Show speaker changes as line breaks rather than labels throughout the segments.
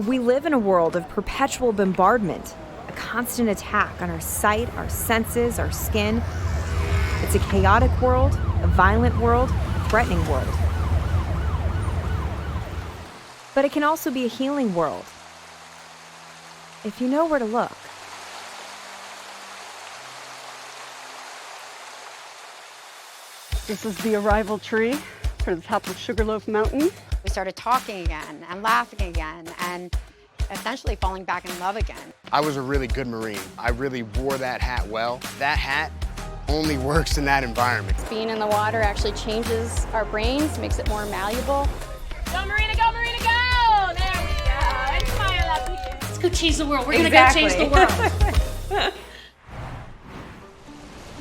We live in a world of perpetual bombardment, a constant attack on our sight, our senses, our skin. It's a chaotic world, a violent world, a threatening world. But it can also be a healing world, if you know where to look.
This is the arrival tree for the top of Sugarloaf Mountain.
We started talking again and laughing again and essentially falling back in love again.
I was a really good Marine. I really wore that hat well. That hat only works in that environment.
Being in the water actually changes our brains, makes it more malleable.
Go Marina, go Marina, go! There we go. And smile up here.
Let's go change the world. We're gonna go change the world.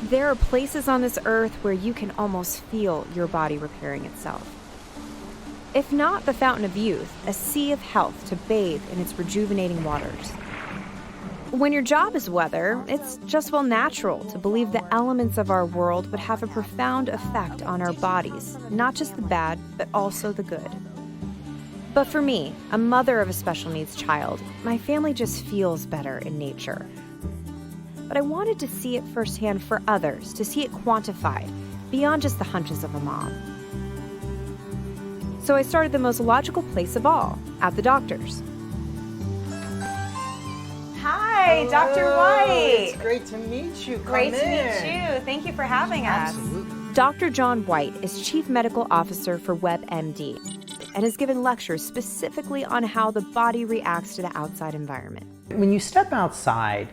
There are places on this earth where you can almost feel your body repairing itself. If not the fountain of youth, a sea of health to bathe in its rejuvenating waters. When your job is weather, it's just natural to believe the elements of our world would have a profound effect on our bodies, not just the bad, but also the good. But for me, a mother of a special needs child, my family just feels better in nature. But I wanted to see it firsthand for others, to see it quantified, beyond just the hunches of a mom. So I started the most logical place of all, at the doctor's. Hi, Dr. White.
It's great to meet you.
Great to meet you. Thank you for having us.
Absolutely.
Dr. John White is Chief Medical Officer for WebMD and has given lectures specifically on how the body reacts to the outside environment.
When you step outside,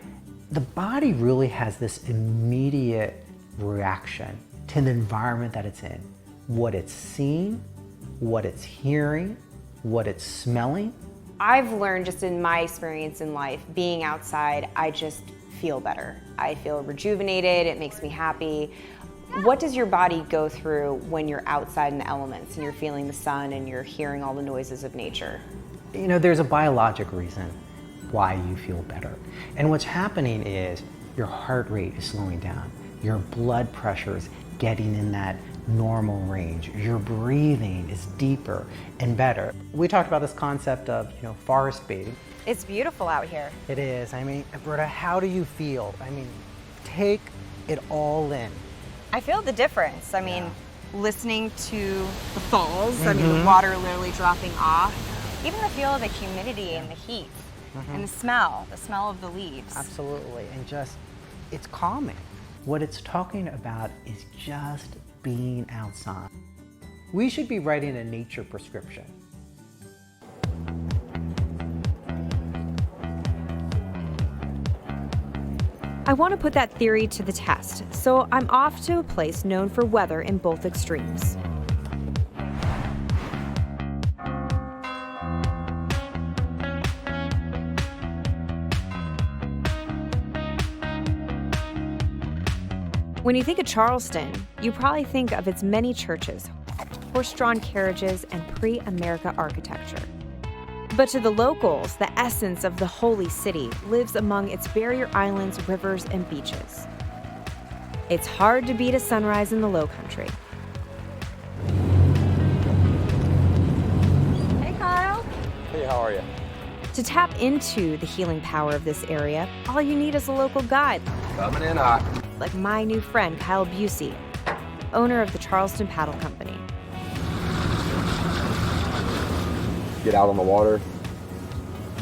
the body really has this immediate reaction to the environment that it's in. What it's seeing, what it's hearing, what it's smelling.
I've learned just in my experience in life, being outside, I just feel better. I feel rejuvenated, it makes me happy. What does your body go through when you're outside in the elements and you're feeling the sun and you're hearing all the noises of nature?
You know, there's a biologic reason why you feel better. And what's happening is your heart rate is slowing down. Your blood pressure is getting in that normal range. Your breathing is deeper and better. We talked about this concept of, forest bathing.
It's beautiful out here.
It is. I mean, Britta, how do you feel? I mean, take it all in.
I feel the difference. I mean, listening to the falls, I mean, the water literally dropping off. Even the feel of the humidity and the heat and the smell of the leaves.
Absolutely, and just, it's calming. What it's talking about is just being outside. We should be writing a nature prescription.
I want to put that theory to the test, so I'm off to a place known for weather in both extremes. When you think of Charleston, you probably think of its many churches, horse-drawn carriages, and pre-America architecture. But to the locals, the essence of the holy city lives among its barrier islands, rivers, and beaches. It's hard to beat a sunrise in the Lowcountry. Hey, Kyle.
Hey, how are you?
To tap into the healing power of this area, all you need is a local guide.
Coming in hot.
Like my new friend, Kyle Busey, owner of the Charleston Paddle Company.
Get out on the water.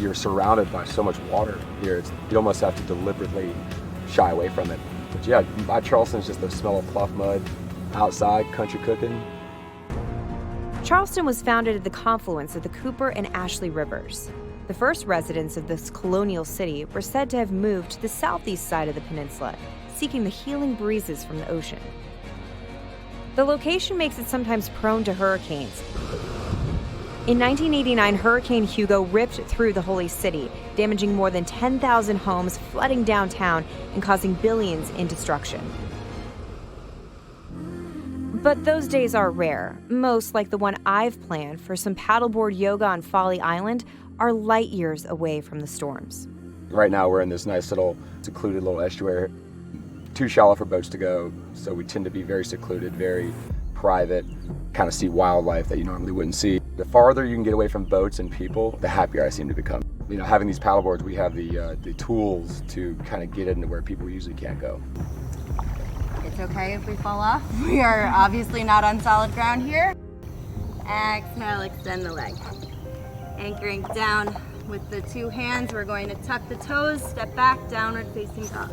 You're surrounded by so much water here. You almost have to deliberately shy away from it. But yeah, by Charleston is just the smell of pluff mud, outside, country cooking.
Charleston was founded at the confluence of the Cooper and Ashley Rivers. The first residents of this colonial city were said to have moved to the southeast side of the peninsula, seeking the healing breezes from the ocean. The location makes it sometimes prone to hurricanes. In 1989, Hurricane Hugo ripped through the holy city, damaging more than 10,000 homes, flooding downtown, and causing billions in destruction. But those days are rare. Most, like the one I've planned for some paddleboard yoga on Folly Island, are light years away from the storms.
Right now we're in this nice little secluded little estuary. Too shallow for boats to go, so we tend to be very secluded, very private, kind of see wildlife that you normally wouldn't see. The farther you can get away from boats and people, the happier I seem to become. You know, having these paddleboards, we have the tools to kind of get into where people usually can't go.
It's okay if we fall off. We are obviously not on solid ground here. Exhale, extend the leg. Anchoring down with the two hands, we're going to tuck the toes, step back, downward facing dog.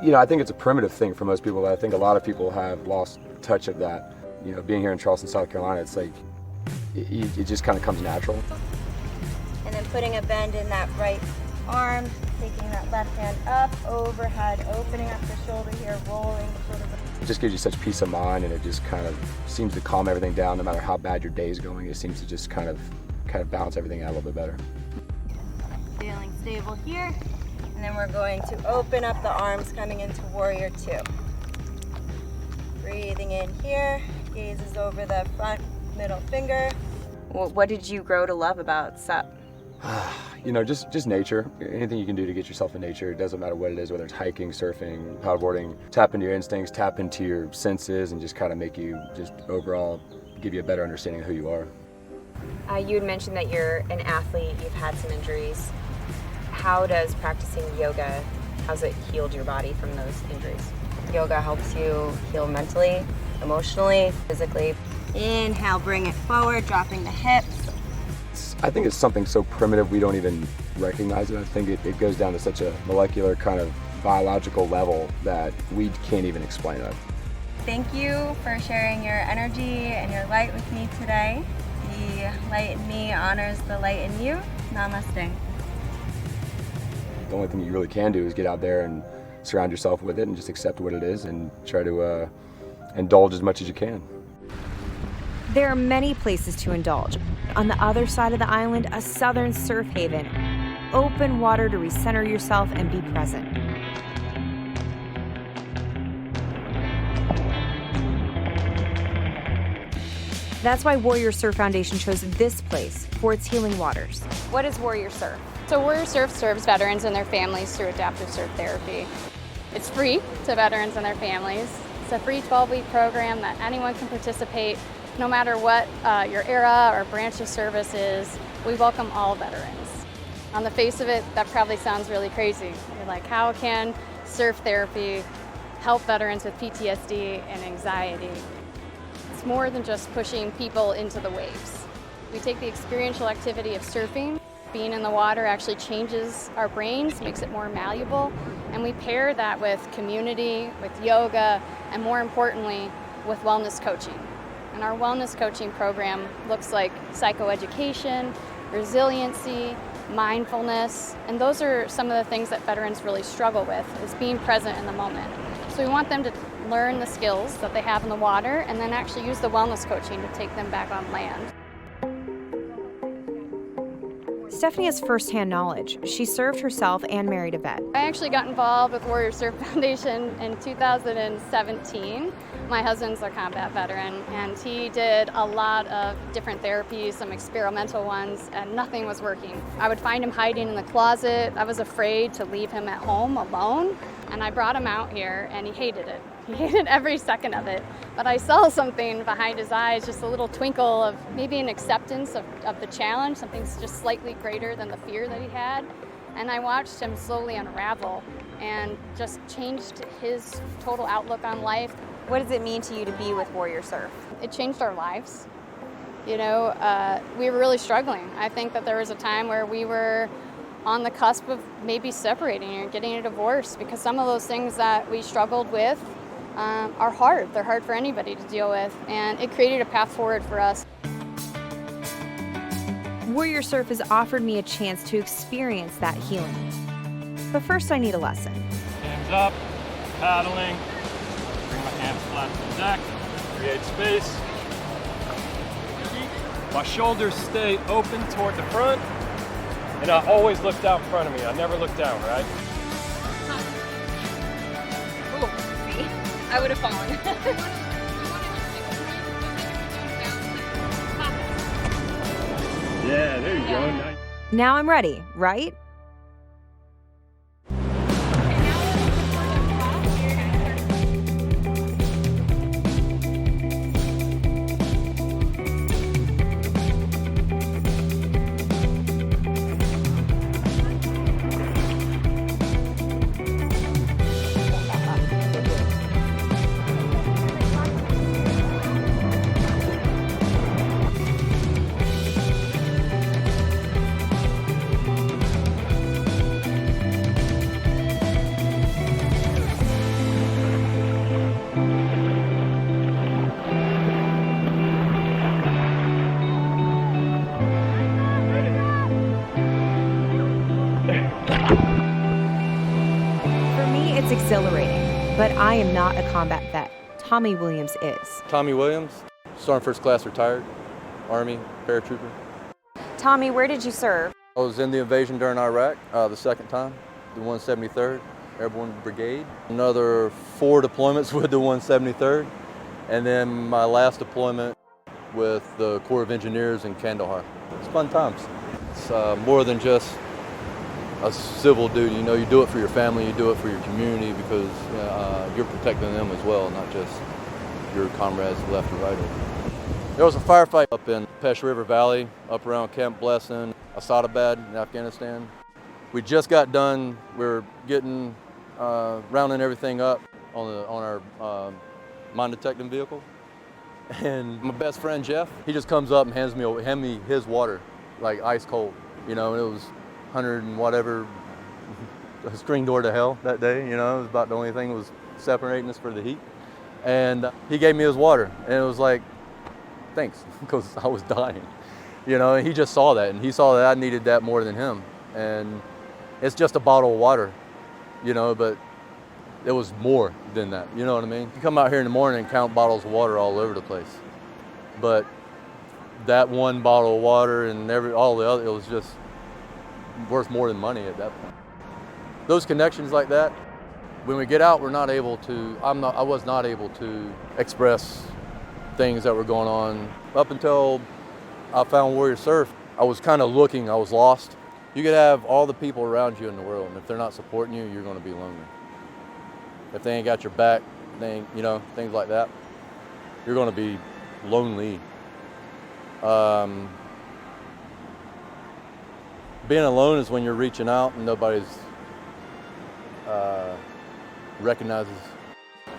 You know, I think it's a primitive thing for most people, but I think a lot of people have lost touch of that. You know, being here in Charleston, South Carolina, it's like, it just kind of comes natural.
And then putting a bend in that right arm, taking that left hand up, overhead, opening up the shoulder here, rolling the shoulder.
It just gives you such peace of mind, and it just kind of seems to calm everything down. No matter how bad your day is going, it seems to just kind of balance everything out a little bit better.
Feeling stable here. And then we're going to open up the arms, coming into Warrior Two. Breathing in here, gazes over the front middle finger. What did you grow to love about SUP?
You know, just nature. Anything you can do to get yourself in nature. It doesn't matter what it is, whether it's hiking, surfing, paddleboarding. Tap into your instincts, tap into your senses, and just kind of make you just overall give you a better understanding of who you are.
You had mentioned that you're an athlete, you've had some injuries. How does practicing yoga, how's it healed your body from those injuries?
Yoga helps you heal mentally, emotionally, physically. Inhale, bring it forward, dropping the hips.
I think it's something so primitive we don't even recognize it. I think it goes down to such a molecular kind of biological level that we can't even explain it.
Thank you for sharing your energy and your light with me today. The light in me honors the light in you. Namaste.
The only thing you really can do is get out there and surround yourself with it and just accept what it is and try to indulge as much as you can.
There are many places to indulge. On the other side of the island, a southern surf haven. Open water to recenter yourself and be present. That's why Warrior Surf Foundation chose this place for its healing waters. What is Warrior Surf?
So Warrior Surf serves veterans and their families through adaptive surf therapy. It's free to veterans and their families. It's a free 12-week program that anyone can participate, no matter what your era or branch of service is. We welcome all veterans. On the face of it, that probably sounds really crazy. You're like, how can surf therapy help veterans with PTSD and anxiety? It's more than just pushing people into the waves. We take the experiential activity of surfing. Being in the water actually changes our brains, makes it more malleable, and we pair that with community, with yoga, and more importantly, with wellness coaching. And our wellness coaching program looks like psychoeducation, resiliency, mindfulness, and those are some of the things that veterans really struggle with, is being present in the moment. So we want them to learn the skills that they have in the water and then actually use the wellness coaching to take them back on land.
Stephanie has firsthand knowledge. She served herself and married a vet.
I actually got involved with Warrior Surf Foundation in 2017. My husband's a combat veteran, and he did a lot of different therapies, some experimental ones, and nothing was working. I would find him hiding in the closet. I was afraid to leave him at home alone, and I brought him out here, and he hated it. He hated every second of it. But I saw something behind his eyes, just a little twinkle of maybe an acceptance of the challenge, something just slightly greater than the fear that he had. And I watched him slowly unravel and just changed his total outlook on life.
What does it mean to you to be with Warrior Surf?
It changed our lives. You know, we were really struggling. I think that there was a time where we were on the cusp of maybe separating or getting a divorce, because some of those things that we struggled with are hard. They're hard for anybody to deal with, and it created a path forward for us.
Warrior Surf has offered me a chance to experience that healing. But first I need a lesson.
Hands up, paddling, bring my hands flat to the deck, create space. My shoulders stay open toward the front, and I always look down in front of me. I never look down, right?
I would have fallen.
Yeah, there you go. Nice.
Now I'm ready, right? exhilarating, but I am not a combat vet. Tommy Williams is.
Tommy Williams, Sergeant First Class retired, Army, paratrooper.
Tommy, where did you serve?
I was in the invasion during Iraq the second time, the 173rd Airborne Brigade. Another 4 deployments with the 173rd, and then my last deployment with the Corps of Engineers in Kandahar. It's fun times. It's more than just a civil duty. You know, you do it for your family, you do it for your community, because you're protecting them as well, not just your comrades left or right. There was a firefight up in Pesh River Valley, up around Camp Blessing, Asadabad in Afghanistan. We just got done. We're getting rounding everything up on our mine detecting vehicle, and my best friend Jeff, he just comes up and hands me his water, like ice cold. You know, and it was 100 and whatever, a screen door to hell that day. You know, it was about the only thing that was separating us for the heat. And he gave me his water, and it was like, thanks, because I was dying. You know, and he just saw that, and he saw that I needed that more than him. And it's just a bottle of water, you know, but it was more than that, you know what I mean? You come out here in the morning and count bottles of water all over the place. But that one bottle of water and all the other, it was just worth more than money at that point. Those connections like that, when we get out, we're not able to, I was not able to express things that were going on. Up until I found Warrior Surf, I was kind of looking, I was lost. You could have all the people around you in the world, and if they're not supporting you, you're going to be lonely. If they ain't got your back, they ain't, you know, things like that, you're going to be lonely. Being alone is when you're reaching out and nobody's recognizes.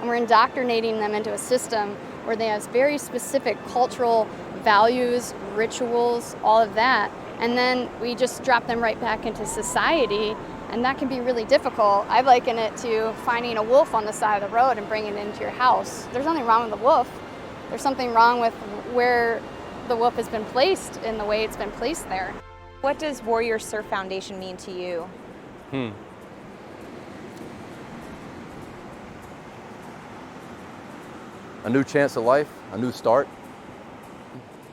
And we're indoctrinating them into a system where they have very specific cultural values, rituals, all of that. And then we just drop them right back into society, and that can be really difficult. I liken it to finding a wolf on the side of the road and bringing it into your house. There's nothing wrong with the wolf. There's something wrong with where the wolf has been placed in the way it's been placed there.
What does Warrior Surf Foundation mean to you?
A new chance at life, a new start.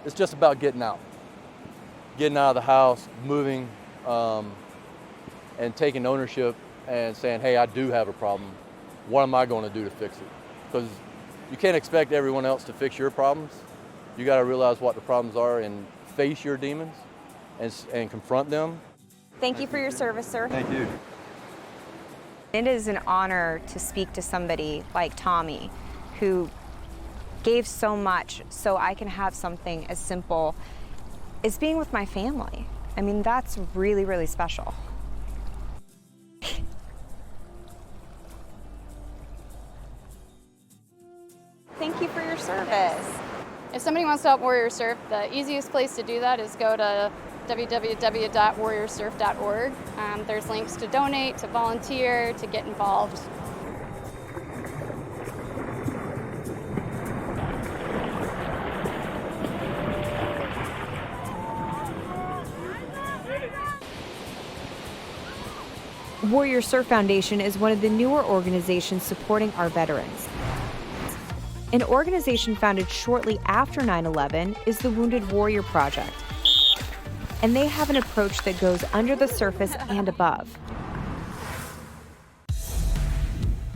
It's just about getting out. Getting out of the house, moving, and taking ownership and saying, hey, I do have a problem. What am I going to do to fix it? Because you can't expect everyone else to fix your problems. You got to realize what the problems are and face your demons and confront them.
Thank you for your service, sir.
Thank you.
It is an honor to speak to somebody like Tommy, who gave so much so I can have something as simple as being with my family. I mean, that's really, really special. Thank you for your service.
If somebody wants to help Warrior Surf, the easiest place to do that is go to www.warriorsurf.org. There's links to donate, to volunteer, to get involved.
Warrior Surf Foundation is one of the newer organizations supporting our veterans. An organization founded shortly after 9/11 is the Wounded Warrior Project. And they have an approach that goes under the surface and above.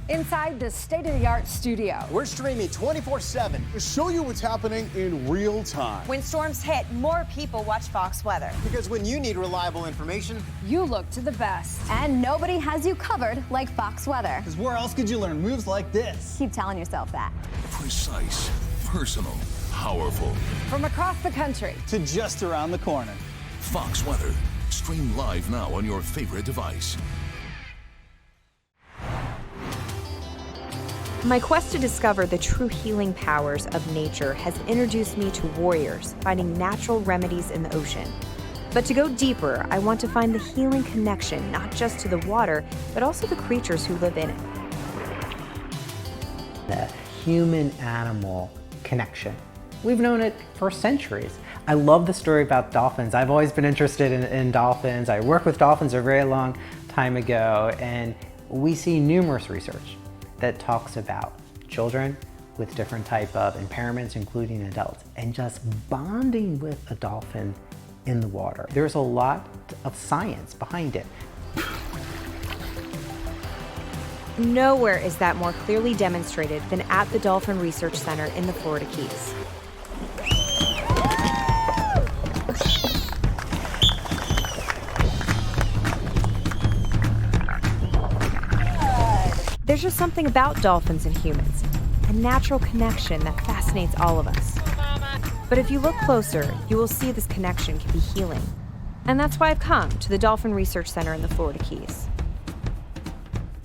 Inside the state-of-the-art studio.
We're streaming 24/7 to show you what's happening in real time.
When storms hit, more people watch Fox Weather.
Because when you need reliable information,
You look to the best. And nobody has you covered like Fox Weather.
because where else could you learn moves like this?
Keep telling yourself that.
Precise, personal, powerful.
From across the country
to just around the corner.
Fox Weather. Stream live now on your favorite device.
My quest to discover the true healing powers of nature has introduced me to warriors finding natural remedies in the ocean. But to go deeper, I want to find the healing connection not just to the water, but also the creatures who live in it.
The human-animal connection. We've known it for centuries. I love the story about dolphins. I've always been interested in dolphins. I worked with dolphins a very long time ago, and We see numerous research that talks about children with different type of impairments, including adults, and just bonding with a dolphin in the water. There's a lot of science behind it.
Nowhere is that more clearly demonstrated than at the Dolphin Research Center in the Florida Keys. There's just something about dolphins and humans, a natural connection that fascinates all of us. But if you look closer, you will see this connection can be healing. And that's why I've come to the Dolphin Research Center in the Florida Keys.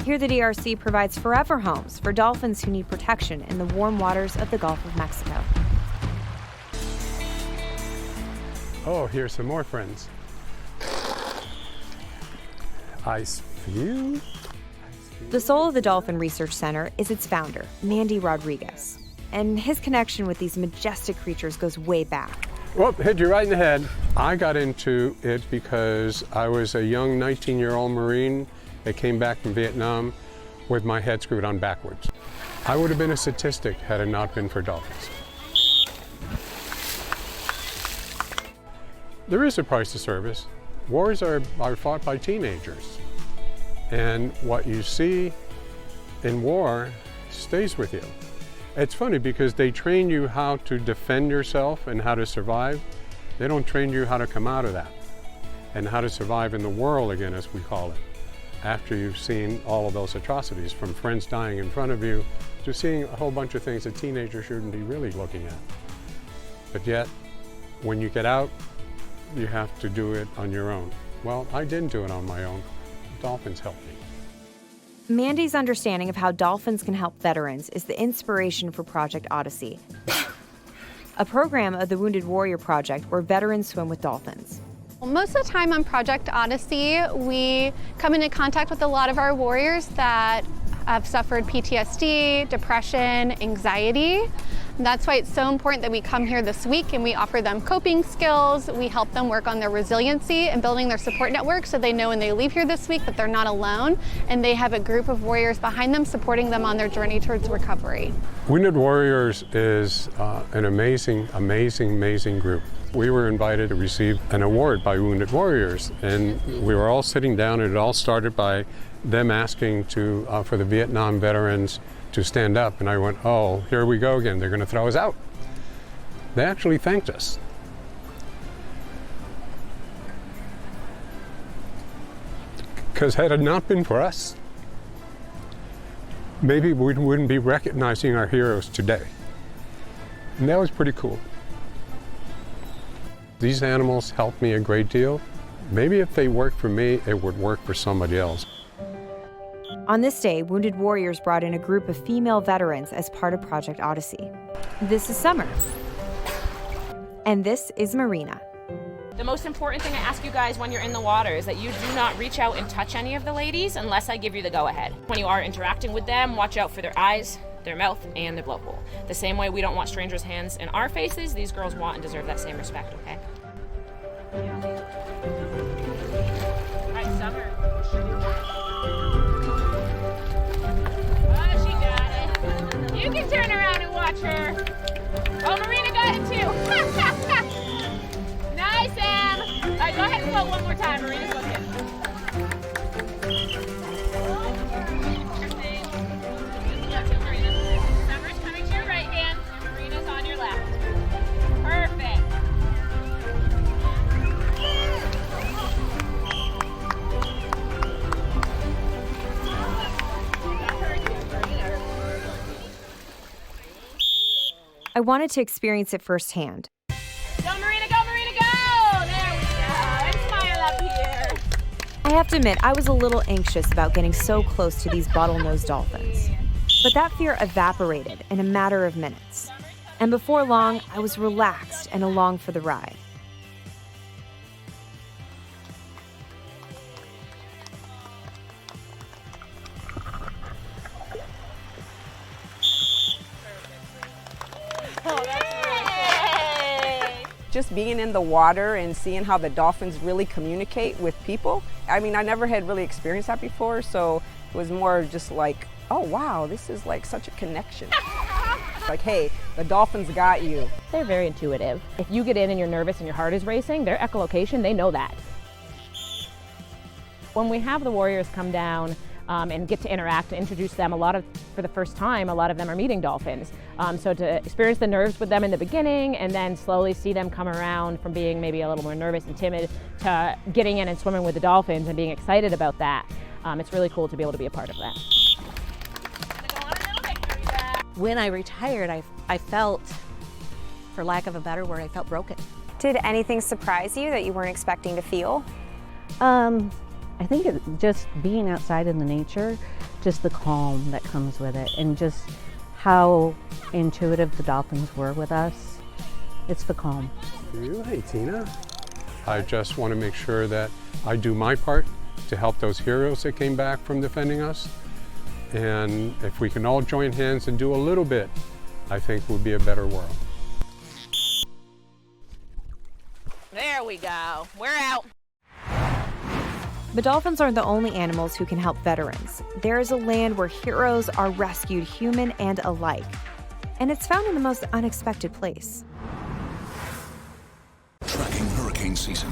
Here, the DRC provides forever homes for dolphins who need protection in the warm waters of the Gulf of Mexico.
Oh, here's some more friends. Ice view.
The soul of the Dolphin Research Center is its founder, Mandy Rodriguez. And his connection with these majestic creatures goes way back.
Whoop, hit you right in the head. I got into it because I was a young 19-year-old Marine that came back from Vietnam with my head screwed on backwards. I would have been a statistic had it not been for dolphins. There is a price of service. Wars are fought by teenagers. And what you see in war stays with you. It's funny because they train you how to defend yourself and how to survive. They don't train you how to come out of that and how to survive in the world again, as we call it, after you've seen all of those atrocities, from friends dying in front of you to seeing a whole bunch of things that teenagers shouldn't be really looking at. But yet, when you get out, you have to do it on your own. Well, I didn't do it on my own. Dolphins helped me.
Mandy's understanding of how dolphins can help veterans is the inspiration for Project Odyssey, a program of the Wounded Warrior Project where veterans swim with dolphins.
Well, most of the time on Project Odyssey, we come into contact with a lot of our warriors that have suffered PTSD, depression, anxiety. And that's why it's so important that we come here this week and we offer them coping skills. We help them work on their resiliency and building their support network so they know when they leave here this week that they're not alone and they have a group of warriors behind them supporting them on their journey towards recovery.
Wounded Warriors is an amazing, amazing, amazing group. We were invited to receive an award by Wounded Warriors, and we were all sitting down, and it all started by them asking for the Vietnam veterans to stand up, and I went, oh, here we go again, they're going to throw us out. They actually thanked us. Because had it not been for us, maybe we wouldn't be recognizing our heroes today. And that was pretty cool. These animals helped me a great deal. Maybe if they worked for me, it would work for somebody else.
On this day, Wounded Warriors brought in a group of female veterans as part of Project Odyssey. This is Summer. And this is Marina.
The most important thing I ask you guys when you're in the water is that you do not reach out and touch any of the ladies unless I give you the go-ahead. When you are interacting with them, watch out for their eyes, their mouth, and their blowhole. The same way we don't want strangers' hands in our faces, these girls want and deserve that same respect, okay? All right, Summer. Oh, she got it. You can turn around and watch her. Oh, Marina got it too. Nice, Em. All right, go ahead and float one more time. Marina's looking. Summer's coming to your right hand, and Marina's on your left. Perfect.
I wanted to experience it firsthand.
Go, Marina, go, Marina, go! There we go. And smile up here.
I have to admit, I was a little anxious about getting so close to these bottlenose dolphins. But that fear evaporated in a matter of minutes. And before long, I was relaxed and along for the ride.
Just being in the water and seeing how the dolphins really communicate with people. I mean, I never had really experienced that before, so It was more just like, oh wow, this is like such a connection. Like, hey, the dolphins got you.
They're very intuitive. If you get in and you're nervous and your heart is racing, their echolocation, they know that. When we have the warriors come down and get to interact and introduce them, for the first time, a lot of them are meeting dolphins. So to experience the nerves with them in the beginning and then slowly see them come around from being maybe a little more nervous and timid to getting in and swimming with the dolphins and being excited about that, it's really cool to be able to be a part of that.
When I retired, I felt, for lack of a better word, I felt broken.
Did anything surprise you that you weren't expecting to feel?
I think it's just being outside in the nature, just the calm that comes with it, and just how intuitive the dolphins were with us. It's the calm.
Hey, Tina. I just want to make sure that I do my part to help those heroes that came back from defending us. And if we can all join hands and do a little bit, I think we'll be a better world.
There we go. We're out.
The dolphins aren't the only animals who can help veterans. There is a land where heroes are rescued, human and alike. And it's found in the most unexpected place.
Tracking hurricane season.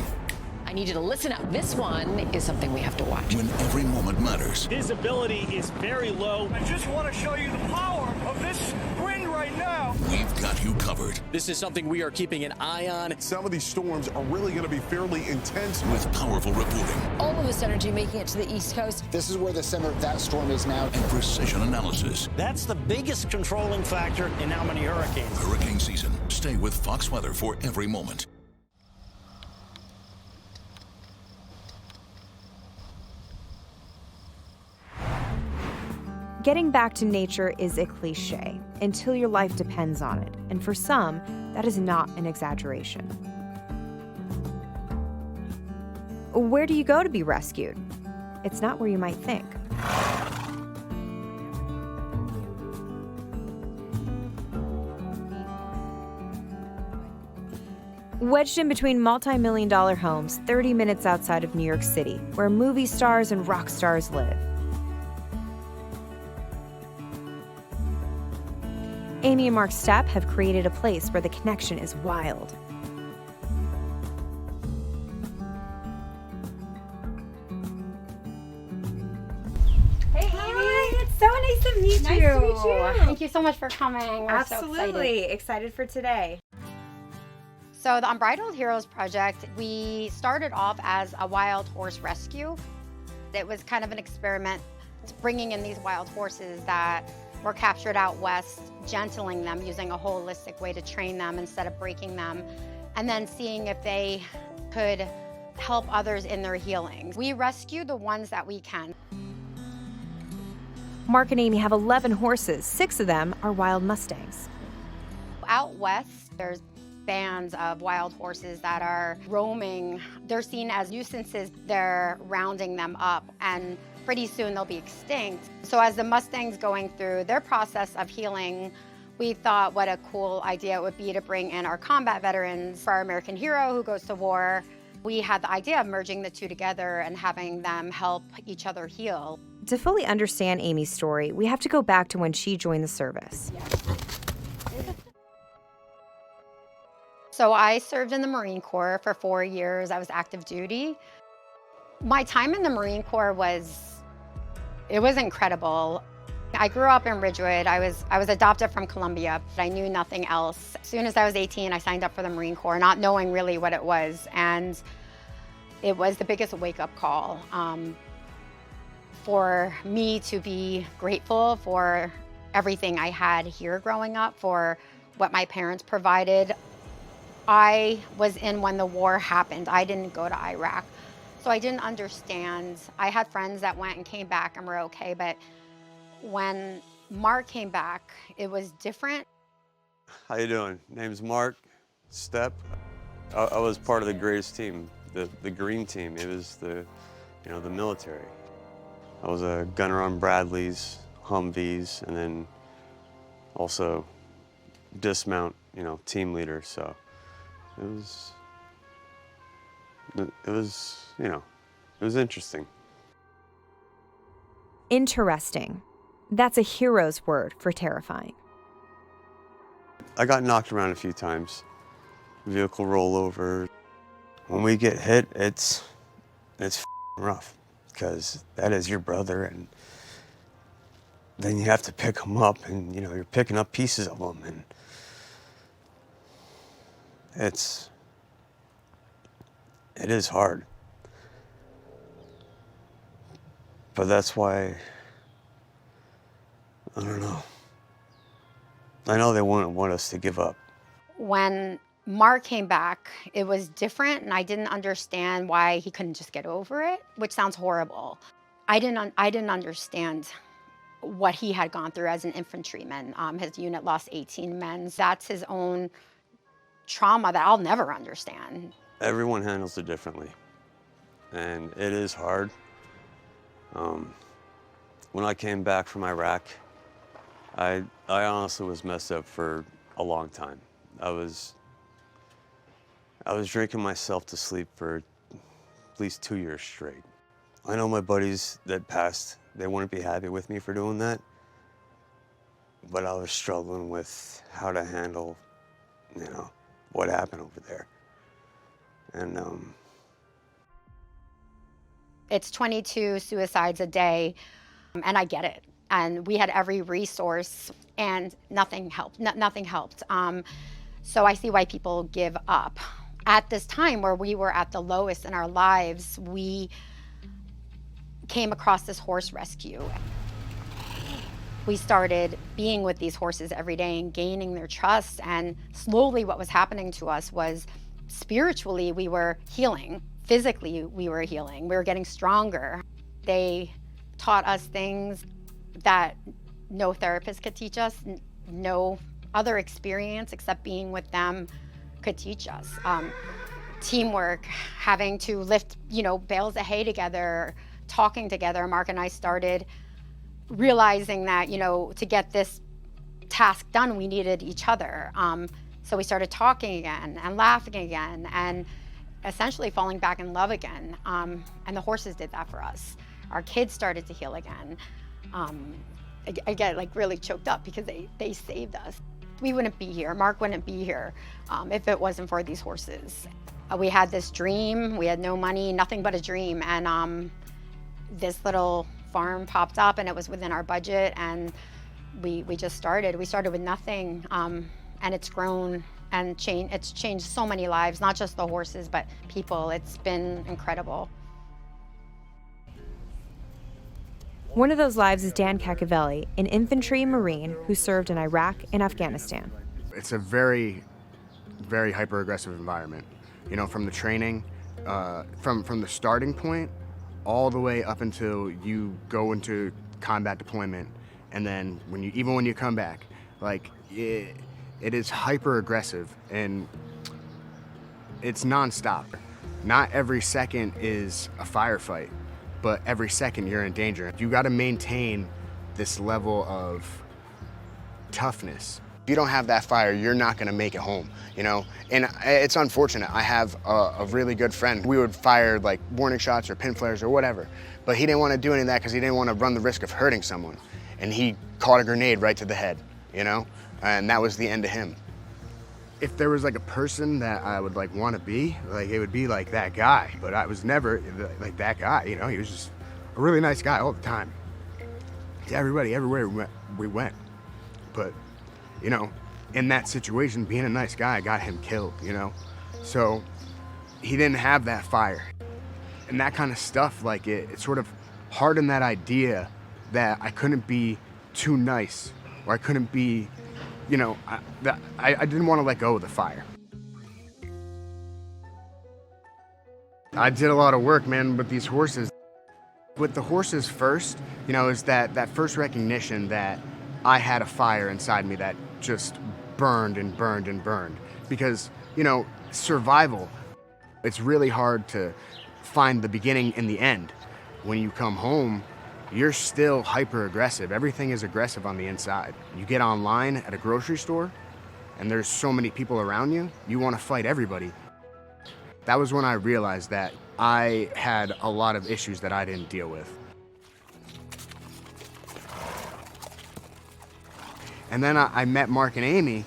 I need you to listen up. This one is something we have to watch.
When every moment matters.
Visibility is very low. I just want to show you the power of this wind right now.
We've got you covered.
This is something we are keeping an eye on.
Some of these storms are really going to be fairly intense.
With powerful reporting.
All of this energy making it to the East Coast.
This is where the center of that storm is now.
And precision analysis.
That's the biggest controlling factor in how many hurricanes.
Hurricane season. Stay with Fox Weather for every moment.
Getting back to nature is a cliche until your life depends on it, and for some, that is not an exaggeration. Where do you go to be rescued? It's not where you might think. Wedged in between multi-million-dollar homes 30 minutes outside of New York City, where movie stars and rock stars live. Amy and Mark Stepp have created a place where the connection is wild.
Hey, Amy. It's so nice to meet you.
Nice to meet you. Thank you so much for coming. We're
Absolutely.
so
excited for today.
So the Unbridled Heroes Project, we started off as a wild horse rescue. It was kind of an experiment, bringing in these wild horses that were captured out west, gentling them, using a holistic way to train them instead of breaking them, and then seeing if they could help others in their healing. We rescue the ones that we can.
Mark and Amy have 11 horses. 6 of them are wild mustangs.
Out west, there's bands of wild horses that are roaming. They're seen as nuisances. They're rounding them up, and pretty soon they'll be extinct. So as the Mustangs going through their process of healing, we thought what a cool idea it would be to bring in our combat veterans. For our American hero who goes to war, we had the idea of merging the two together and having them help each other heal.
To fully understand Amy's story, we have to go back to when she joined the service.
So I served in the Marine Corps for 4 years. I was active duty. My time in the Marine Corps was incredible. I grew up in Ridgewood. I was adopted from Colombia, but I knew nothing else. As soon as I was 18, I signed up for the Marine Corps, not knowing really what it was. And it was the biggest wake-up call for me to be grateful for everything I had here growing up, for what my parents provided. I was in when the war happened. I didn't go to Iraq. So I didn't understand. I had friends that went and came back and were okay, but when Mark came back, it was different.
How you doing? Name's Mark Stepp. I was part of the greatest team, the green team. It was the military. I was a gunner on Bradleys, Humvees, and then also dismount, team leader. So it was interesting.
Interesting. That's a hero's word for terrifying.
I got knocked around a few times. Vehicle rollover. When we get hit, it's rough, because that is your brother, and then you have to pick them up, and you're picking up pieces of them, and it is hard. But that's why, I don't know. I know they wouldn't want us to give up.
When Mark came back, it was different, and I didn't understand why he couldn't just get over it, which sounds horrible. I didn't understand what he had gone through as an infantryman. His unit lost 18 men. That's his own trauma that I'll never understand.
Everyone handles it differently, and it is hard. When I came back from Iraq, I honestly was messed up for a long time. I was drinking myself to sleep for at least 2 years straight. I know my buddies that passed, they wouldn't be happy with me for doing that, but I was struggling with how to handle, what happened over there. And
it's 22 suicides a day, and I get it. And we had every resource, and nothing helped. Nothing helped. So I see why people give up. At this time where we were at the lowest in our lives, we came across this horse rescue. We started being with these horses every day and gaining their trust. And slowly what was happening to us was spiritually we were healing. Physically we were healing. We were getting stronger. They taught us things that no therapist could teach us, no other experience except being with them could teach us. Teamwork, having to lift, bales of hay together, talking together. Mark and I started realizing that, to get this task done, we needed each other. So we started talking again and laughing again and essentially falling back in love again. And the horses did that for us. Our kids started to heal again. I get really choked up because they saved us. We wouldn't be here, Mark wouldn't be here if it wasn't for these horses. We had this dream, we had no money, nothing but a dream, and this little farm popped up and it was within our budget, and we just started. We started with nothing, and it's grown and it's changed so many lives, not just the horses, but people. It's been incredible.
One of those lives is Dan Kakaveli, an infantry Marine who served in Iraq and Afghanistan.
It's a very, very hyper-aggressive environment. From the training, from the starting point, all the way up until you go into combat deployment, and then even when you come back, it is hyper-aggressive, and it's nonstop. Not every second is a firefight, but every second you're in danger. You got to maintain this level of toughness. If you don't have that fire, you're not going to make it home, And it's unfortunate. I have a really good friend. We would fire warning shots or pin flares or whatever, but he didn't want to do any of that because he didn't want to run the risk of hurting someone. And he caught a grenade right to the head, And that was the end of him. If there was a person that I would want to be, it would be that guy. But I was never that guy, He was just a really nice guy all the time. To everybody, everywhere we went. But, in that situation, being a nice guy got him killed, So he didn't have that fire. And that kind of stuff, it sort of hardened that idea that I couldn't be too nice, or I couldn't be, I didn't want to let go of the fire. I did a lot of work, man, with these horses. With the horses first, is that first recognition that I had a fire inside me that just burned and burned and burned. Because, survival, it's really hard to find the beginning and the end. When you come home, you're still hyper-aggressive. Everything is aggressive on the inside. You get online at a grocery store, and there's so many people around you, you want to fight everybody. That was when I realized that I had a lot of issues that I didn't deal with. And then I met Mark and Amy.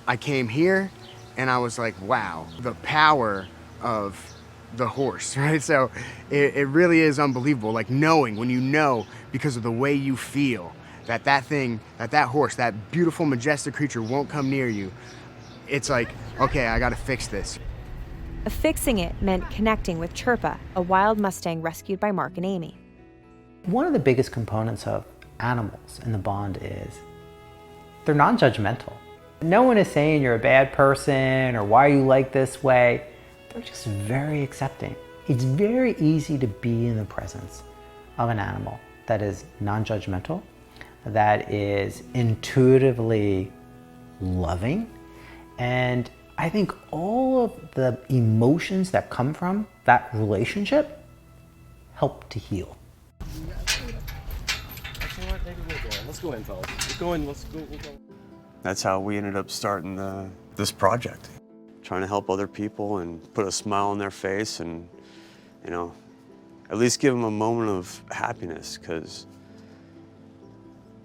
I came here and I was like, wow, the power of the horse, right? So it really is unbelievable, like knowing, when you know because of the way you feel that that horse, that beautiful, majestic creature won't come near you. It's like, okay, I gotta fix this.
Fixing it meant connecting with Chirpa, a wild Mustang rescued by Mark and Amy.
One of the biggest components of animals in the bond is they're non-judgmental. No one is saying you're a bad person or why are you like this way. They're just very accepting. It's very easy to be in the presence of an animal that is non-judgmental, that is intuitively loving, and I think all of the emotions that come from that relationship help to heal.
Let's go in, fellas. Let's go in. Let's go. We'll go.
That's how we ended up starting this project. Trying to help other people and put a smile on their face and, you know, at least give them a moment of happiness, because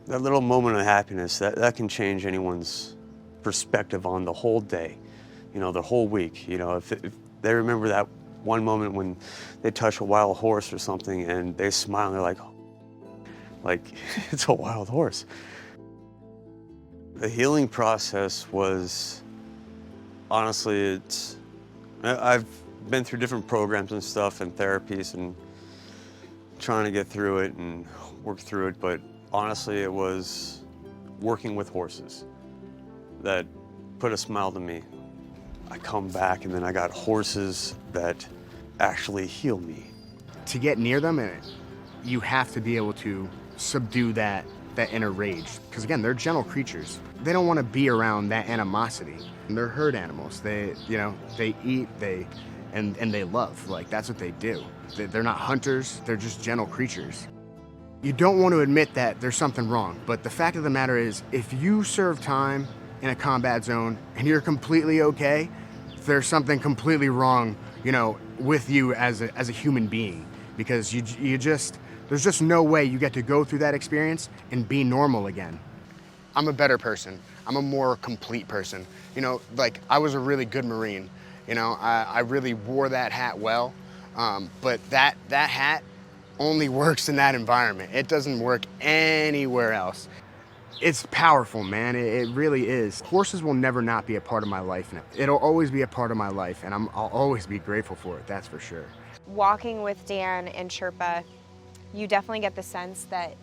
that little moment of happiness, that can change anyone's perspective on the whole day, you know, the whole week. You know, if they remember that one moment when they touch a wild horse or something and they smile and they're like it's a wild horse. The healing process was, honestly, I've been through different programs and stuff and therapies and trying to get through it and work through it, but honestly, it was working with horses that put a smile to me. I come back and then I got horses that actually heal me.
To get near them, you have to be able to subdue that inner rage. Because again, they're gentle creatures. They don't want to be around that animosity. And they're herd animals. They eat, and they love. Like, that's what they do. They're not hunters, they're just gentle creatures. You don't want to admit that there's something wrong, but the fact of the matter is, if you serve time in a combat zone and you're completely okay, there's something completely wrong, you know, with you as a human being, because there's just no way you get to go through that experience and be normal again. I'm a better person. I'm a more complete person. You know, like, I was a really good Marine. You know, I really wore that hat well, but that hat only works in that environment. It doesn't work anywhere else. It's powerful, man. It really is. Horses will never not be a part of my life. It'll always be a part of my life, and I'll always be grateful for it, that's for sure.
Walking with Dan and Chirpa, you definitely get the sense that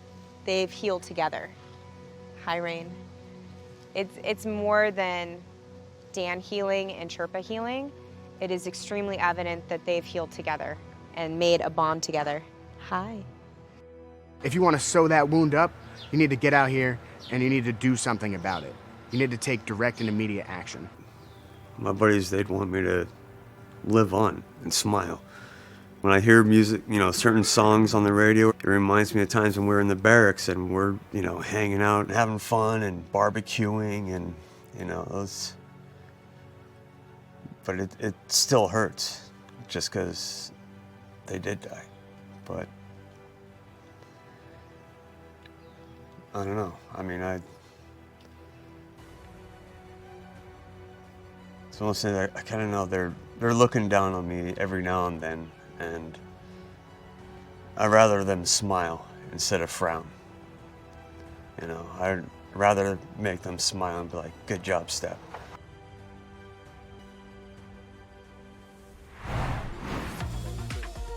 they've healed together. Hi, Rain. It's more than Dan healing and Chirpa healing. It is extremely evident that they've healed together and made a bond together. Hi.
If you want to sew that wound up, you need to get out here and you need to do something about it. You need to take direct and immediate action.
My buddies, they'd want me to live on and smile. When I hear music, you know, certain songs on the radio, it reminds me of times when we're in the barracks and we're, you know, hanging out and having fun and barbecuing and, you know, those. But it still hurts just because they did die. But I don't know. I mean, so I'll say that I kind of know they're looking down on me every now and then, and I'd rather them smile instead of frown. You know, I'd rather make them smile and be like, "Good job, Step."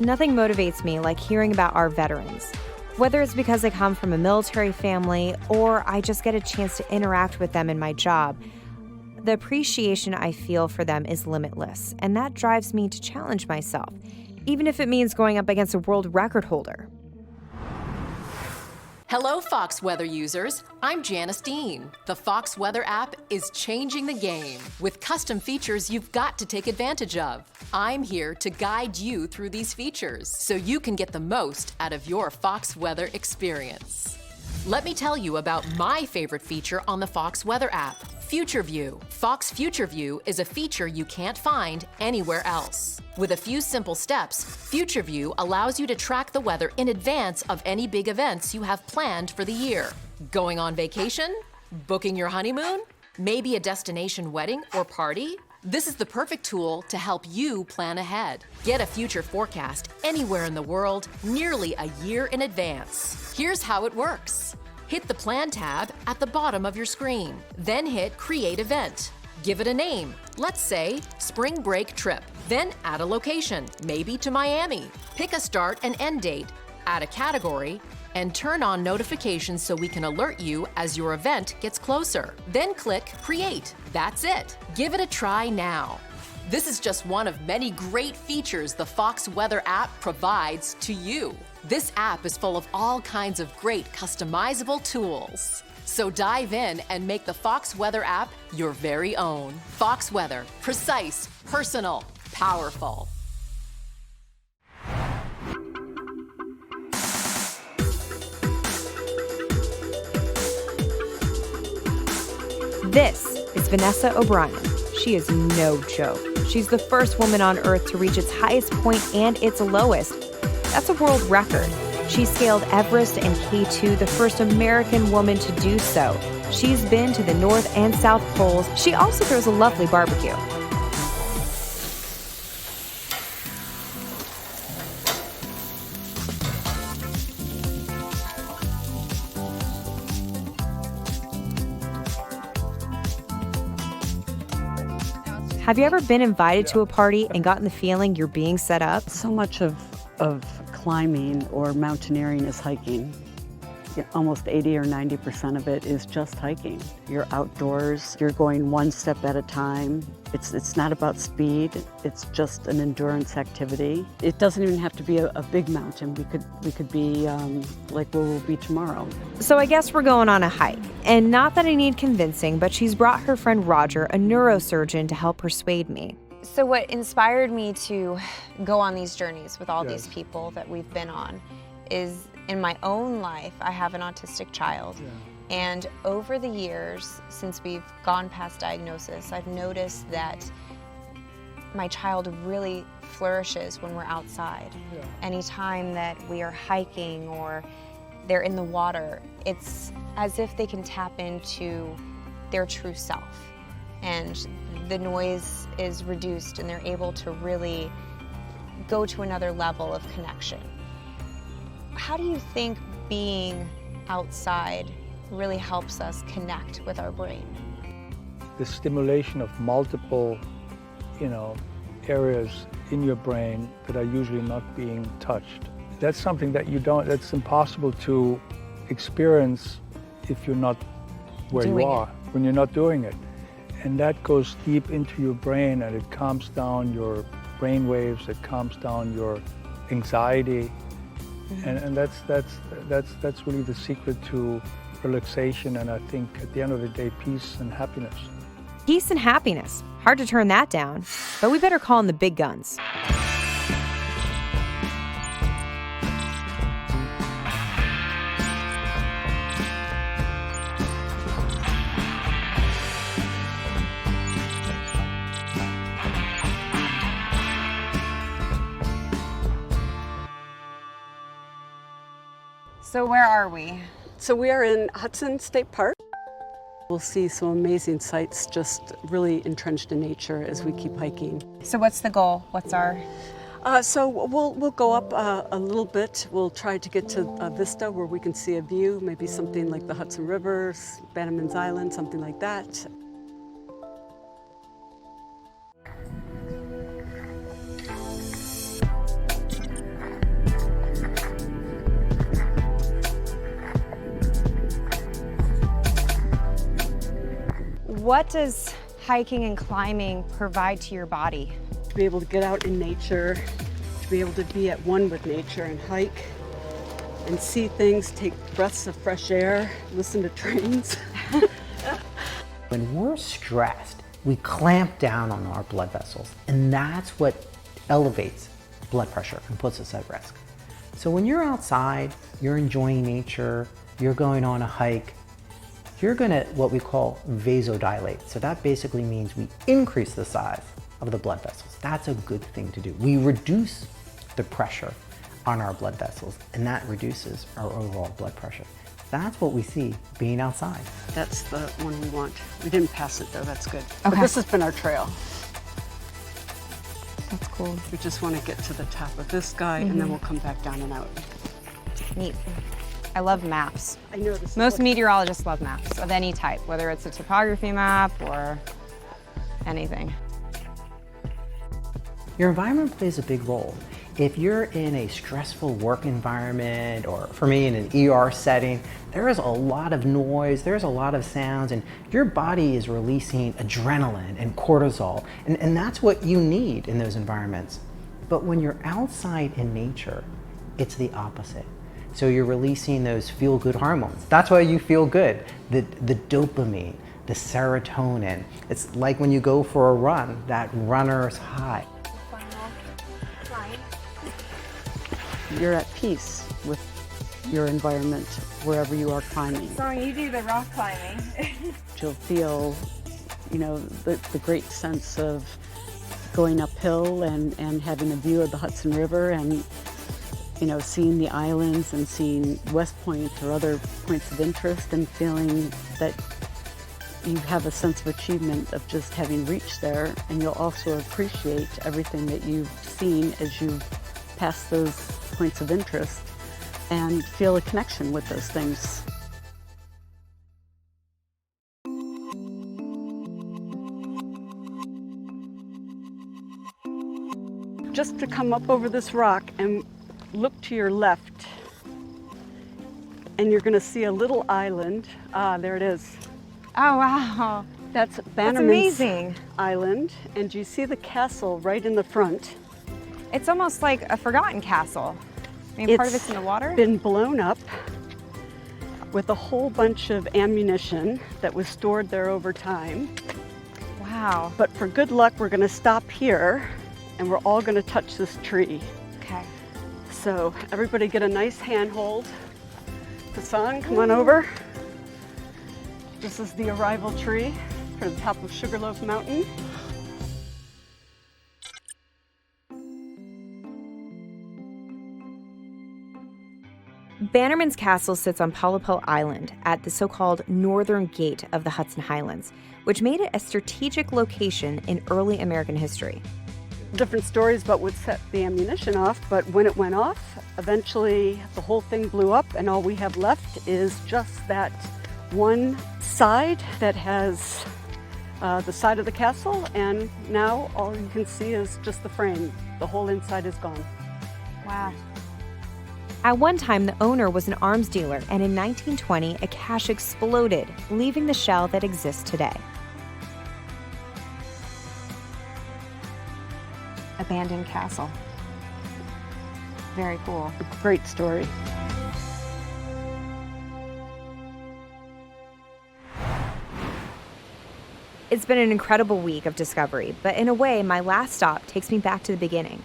Nothing motivates me like hearing about our veterans. Whether it's because I come from a military family or I just get a chance to interact with them in my job, the appreciation I feel for them is limitless, and that drives me to challenge myself, even if it means going up against a world record holder.
Hello, Fox Weather users. I'm Janice Dean. The Fox Weather app is changing the game with custom features you've got to take advantage of. I'm here to guide you through these features so you can get the most out of your Fox Weather experience. Let me tell you about my favorite feature on the Fox Weather app, Future View. Fox Future View is a feature you can't find anywhere else. With a few simple steps, Future View allows you to track the weather in advance of any big events you have planned for the year. Going on vacation? Booking your honeymoon? Maybe a destination wedding or party? This is the perfect tool to help you plan ahead. Get a future forecast anywhere in the world nearly a year in advance. Here's how it works. Hit the Plan tab at the bottom of your screen. Then hit Create Event. Give it a name. Let's say Spring Break Trip. Then add a location, maybe to Miami. Pick a start and end date. Add a category, and turn on notifications so we can alert you as your event gets closer. Then click Create. That's it. Give it a try now. This is just one of many great features the Fox Weather app provides to you. This app is full of all kinds of great customizable tools. So dive in and make the Fox Weather app your very own. Fox Weather, precise, personal, powerful.
This is Vanessa O'Brien. She is no joke. She's the first woman on Earth to reach its highest point and its lowest. That's a world record. She scaled Everest and K2, the first American woman to do so. She's been to the North and South Poles. She also throws a lovely barbecue. Have you ever been invited to a party and gotten the feeling you're being set up?
So much of climbing or mountaineering is hiking. Almost 80 or 90% of it is just hiking. You're outdoors, you're going one step at a time. It's not about speed, it's just an endurance activity. It doesn't even have to be a big mountain. We could be like where we'll be tomorrow.
So I guess we're going on a hike. And not that I need convincing, but she's brought her friend Roger, a neurosurgeon, to help persuade me. So what inspired me to go on these journeys with all these people that we've been on is in my own life, I have an autistic child. And over the years, since we've gone past diagnosis, I've noticed that my child really flourishes when we're outside. Anytime that we are hiking or they're in the water, it's as if they can tap into their true self. And the noise is reduced and they're able to really go to another level of connection. How do you think being outside really helps us connect with our brain?
The stimulation of multiple, areas in your brain that are usually not being touched. That's something that that's impossible to experience if you're not where you are, when you're not doing it. And that goes deep into your brain and it calms down your brain waves, it calms down your anxiety. And that's really the secret to relaxation, and I think at the end of the day, peace and happiness.
Peace and happiness. Hard to turn that down, but we better call in the big guns. So where are we?
So we are in Hudson State Park. We'll see some amazing sights just really entrenched in nature as we keep hiking.
So what's the goal? What's our...
So we'll go up a little bit. We'll try to get to a vista where we can see a view, maybe something like the Hudson River, Bannerman's Island, something like that.
What does hiking and climbing provide to your body?
To be able to get out in nature, to be able to be at one with nature and hike and see things, take breaths of fresh air, listen to trains.
When we're stressed, we clamp down on our blood vessels, and that's what elevates blood pressure and puts us at risk. So when you're outside, you're enjoying nature, you're going on a hike, you're gonna what we call vasodilate. So that basically means we increase the size of the blood vessels. That's a good thing to do. We reduce the pressure on our blood vessels, and that reduces our overall blood pressure. That's what we see being outside.
That's the one we want. We didn't pass it though, that's good.
Okay.
But this has been our trail.
That's cool.
We just want to get to the top of this guy and then we'll come back down and out.
Neat. I love maps.
I know this.
Most meteorologists love maps of any type, whether it's a topography map or anything.
Your environment plays a big role. If you're in a stressful work environment, or for me in an ER setting, there is a lot of noise, there's a lot of sounds, and your body is releasing adrenaline and cortisol, and that's what you need in those environments. But when you're outside in nature, it's the opposite. So you're releasing those feel-good hormones. That's why you feel good. The dopamine, the serotonin. It's like when you go for a run, that runner's high.
You're at peace with your environment wherever you are climbing.
So when you do the rock climbing,
You'll feel, you know, the great sense of going uphill and having a view of the Hudson River and, you know, seeing the islands and seeing West Point or other points of interest and feeling that you have a sense of achievement of just having reached there, and you'll also appreciate everything that you've seen as you pass those points of interest and feel a connection with those things. Just to come up over this rock and look to your left, and you're going to see a little island. Ah, there it is.
Oh, wow.
That's Bannerman's
amazing.
Island, and you see the castle right in the front.
It's almost like a forgotten castle. I mean, part of it's in the water?
It's been blown up with a whole bunch of ammunition that was stored there over time.
Wow.
But for good luck, we're going to stop here, and we're all going to touch this tree.
Okay.
So everybody get a nice handhold. Hassan, come on over. This is the arrival tree for the top of Sugarloaf Mountain.
Bannerman's Castle sits on Polypel Island at the so-called northern gate of the Hudson Highlands, which made it a strategic location in early American history.
Different stories about what set the ammunition off, but when it went off, eventually the whole thing blew up, and all we have left is just that one side that has the side of the castle, and now all you can see is just the frame. The whole inside is gone.
Wow. At one time, the owner was an arms dealer, and in 1920, a cache exploded, leaving the shell that exists today. Abandoned castle. Very cool.
Great story.
It's been an incredible week of discovery, but in a way, my last stop takes me back to the beginning.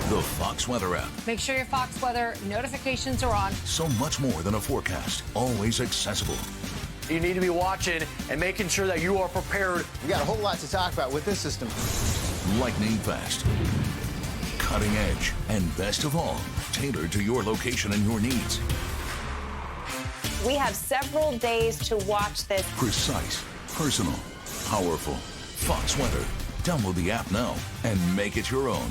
The Fox Weather app.
Make sure your Fox Weather notifications are on.
So much more than a forecast. Always accessible.
You need to be watching and making sure that you are prepared.
We got a whole lot to talk about with this system.
Lightning fast. Cutting edge. And best of all, tailored to your location and your needs.
We have several days to watch this.
Precise. Personal. Powerful. Fox Weather. Download the app now and make it your own.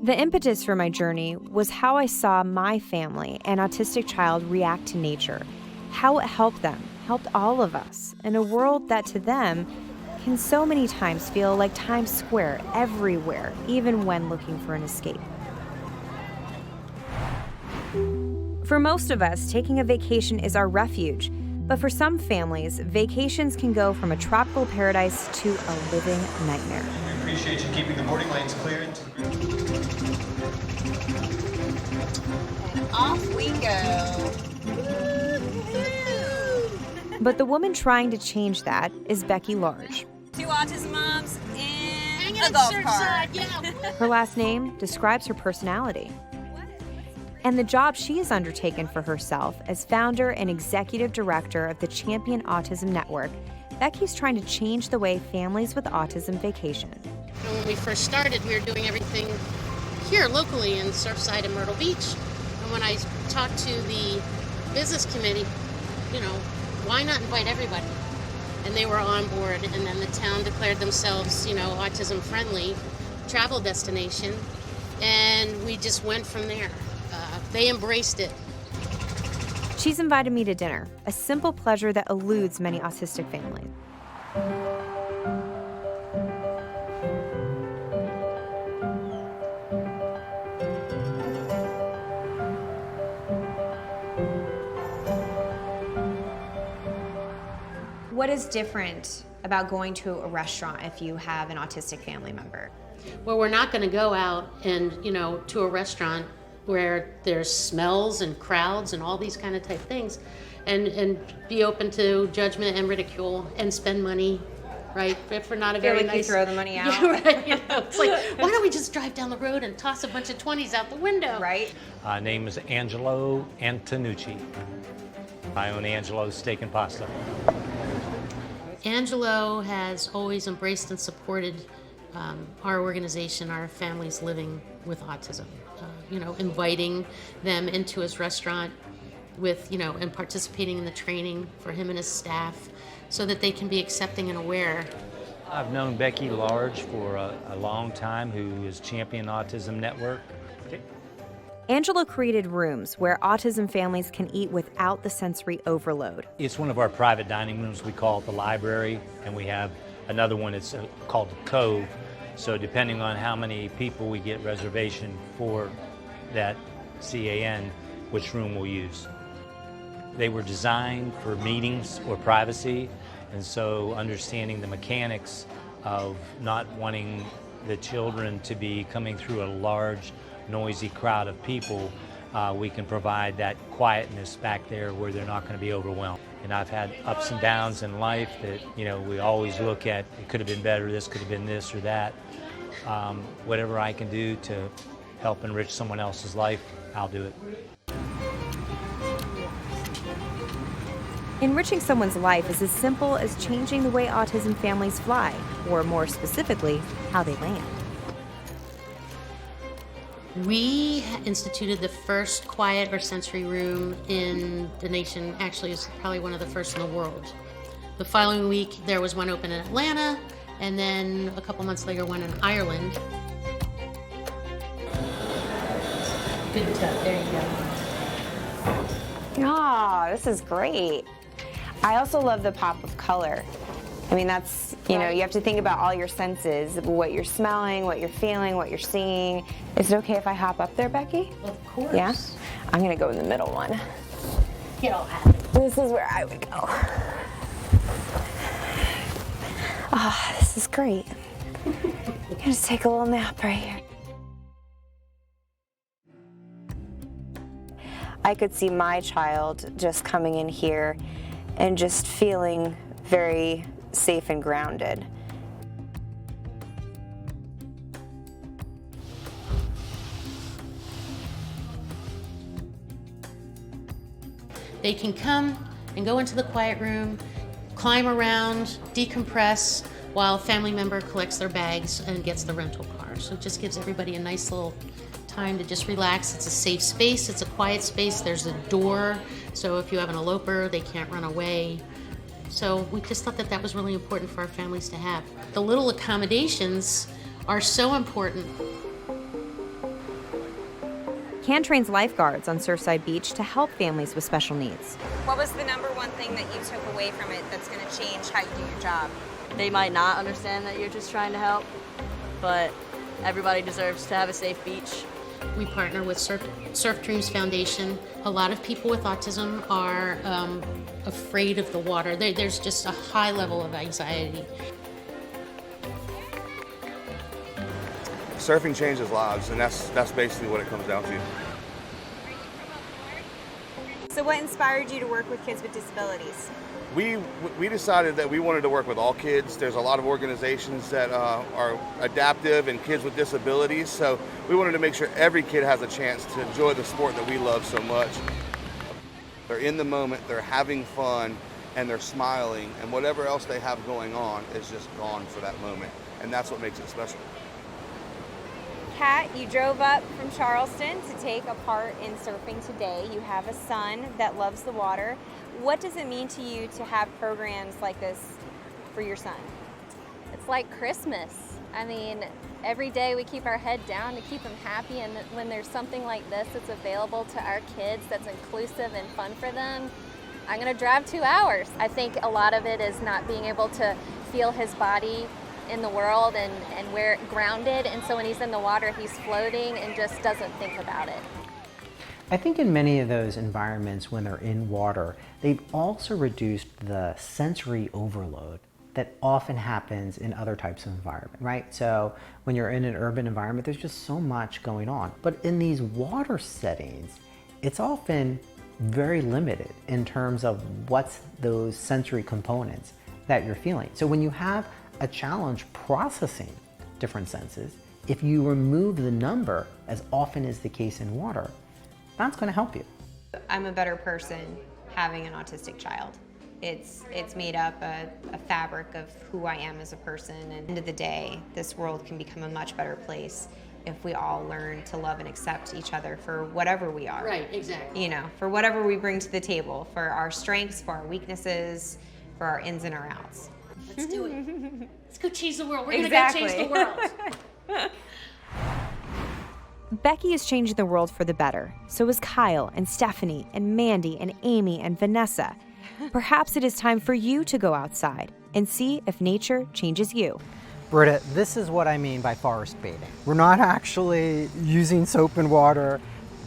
The impetus for my journey was how I saw my family and autistic child react to nature, how it helped them, helped all of us, in a world that to them can so many times feel like Times Square everywhere, even when looking for an escape. For most of us, taking a vacation is our refuge, but for some families, vacations can go from a tropical paradise to a living nightmare.
We appreciate you keeping the boarding lanes clear.
And off we go.
But the woman trying to change that is Becky Large.
Two autism moms in a golf cart.
Her last name describes her personality. and the job she has undertaken for herself as founder and executive director of the Champion Autism Network, Becky's trying to change the way families with autism vacation.
When we first started, we were doing everything here locally in Surfside and Myrtle Beach. And when I talked to the business committee, why not invite everybody? And they were on board, and then the town declared themselves, autism-friendly travel destination, and we just went from there. They embraced it.
She's invited me to dinner, a simple pleasure that eludes many autistic families. What is different about going to a restaurant if you have an autistic family member?
Well, we're not going to go out and, to a restaurant where there's smells and crowds and all these kind of type things and be open to judgment and ridicule and spend money, right? If we're not a very nice...
you throw the money out.
Yeah, right. It's like, why don't we just drive down the road and toss a bunch of 20s out the window?
Right.
Name is Angelo Antonucci. I own Angelo's Steak and Pasta.
Angelo has always embraced and supported our organization, our families living with autism. Inviting them into his restaurant with, and participating in the training for him and his staff so that they can be accepting and aware.
I've known Becky Large for a long time, who is Champion Autism Network.
Angelo created rooms where autism families can eat without the sensory overload.
It's one of our private dining rooms. We call it the library, and we have another one. It's called the Cove. So depending on how many people we get reservation for that CAN, which room we'll use. They were designed for meetings or privacy, and so understanding the mechanics of not wanting the children to be coming through a large, noisy crowd of people, we can provide that quietness back there where they're not going to be overwhelmed. And I've had ups and downs in life that, we always look at, it could have been better, this could have been this or that. Whatever I can do to help enrich someone else's life, I'll do it.
Enriching someone's life is as simple as changing the way autism families fly, or more specifically, how they land.
We instituted the first quiet or sensory room in the nation. Actually, it's probably one of the first in the world. The following week, there was one open in Atlanta, and then a couple months later, one in Ireland. Good tub, there you go.
Ah, this is great. I also love the pop of color. I mean, that's, you have to think about all your senses, what you're smelling, what you're feeling, what you're seeing. Is it okay if I hop up there, Becky?
Of course.
Yeah? I'm gonna go in the middle one.
Get all happy.
This is where I would go. Ah, this is great. I'm gonna take a little nap right here. I could see my child just coming in here and just feeling very safe and grounded.
They can come and go into the quiet room, climb around, decompress, while a family member collects their bags and gets the rental car. So it just gives everybody a nice little time to just relax. It's a safe space, it's a quiet space, there's a door, so if you have an eloper, they can't run away. So we just thought that that was really important for our families to have. The little accommodations are so important.
CAN trains lifeguards on Surfside Beach to help families with special needs.
What was the number one thing that you took away from it that's going to change how you do your job?
They might not understand that you're just trying to help, but everybody deserves to have a safe beach.
We partner with Surf Dreams Foundation. A lot of people with autism are afraid of the water. There's just a high level of anxiety.
Surfing changes lives, and that's basically what it comes down to.
So what inspired you to work with kids with disabilities?
we decided that we wanted to work with all kids. There's a lot of organizations that are adaptive and kids with disabilities, so we wanted to make sure every kid has a chance to enjoy the sport that we love so much. They're in the moment, they're having fun, and they're smiling, and whatever else they have going on is just gone for that moment, and that's what makes it special.
Kat, you drove up from Charleston to take a part in surfing today. You have a son that loves the water. What does it mean to you to have programs like this for your son?
It's like Christmas. I mean, every day we keep our head down to keep them happy, and when there's something like this that's available to our kids that's inclusive and fun for them, I'm gonna drive 2 hours. I think a lot of it is not being able to feel his body in the world and where grounded, and so when he's in the water he's floating and just doesn't think about it.
I think in many of those environments when they're in water, they've also reduced the sensory overload that often happens in other types of environment, right? So when you're in an urban environment, there's just so much going on. But in these water settings, it's often very limited in terms of what's those sensory components that you're feeling. So when you have a challenge processing different senses, if you remove the number, as often is the case in water, that's going to help you.
I'm a better person having an autistic child. It's made up a fabric of who I am as a person, and at the end of the day, this world can become a much better place if we all learn to love and accept each other for whatever we are.
Right, exactly.
You know, for whatever we bring to the table, for our strengths, for our weaknesses, for our ins and our outs.
Let's do it. Let's go change the world. We're
Exactly.
gonna go change the world.
Becky is changing the world for the better. So is Kyle and Stephanie and Mandy and Amy and Vanessa. Perhaps it is time for you to go outside and see if nature changes you.
Britta, this is what I mean by forest bathing. We're not actually using soap and water,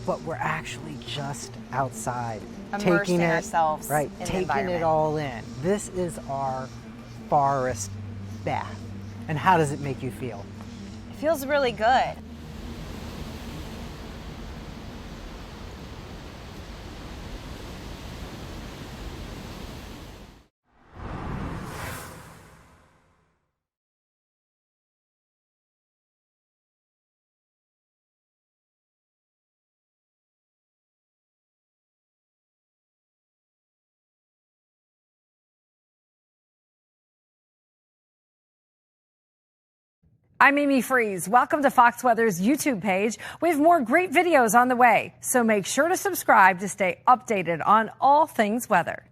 but we're actually just outside.
Immersing ourselves
right,
in the
taking
environment.
it all in. This is our forest bath. And how does it make you feel?
It feels really good.
I'm Amy Freeze. Welcome to Fox Weather's YouTube page. We have more great videos on the way, so make sure to subscribe to stay updated on all things weather.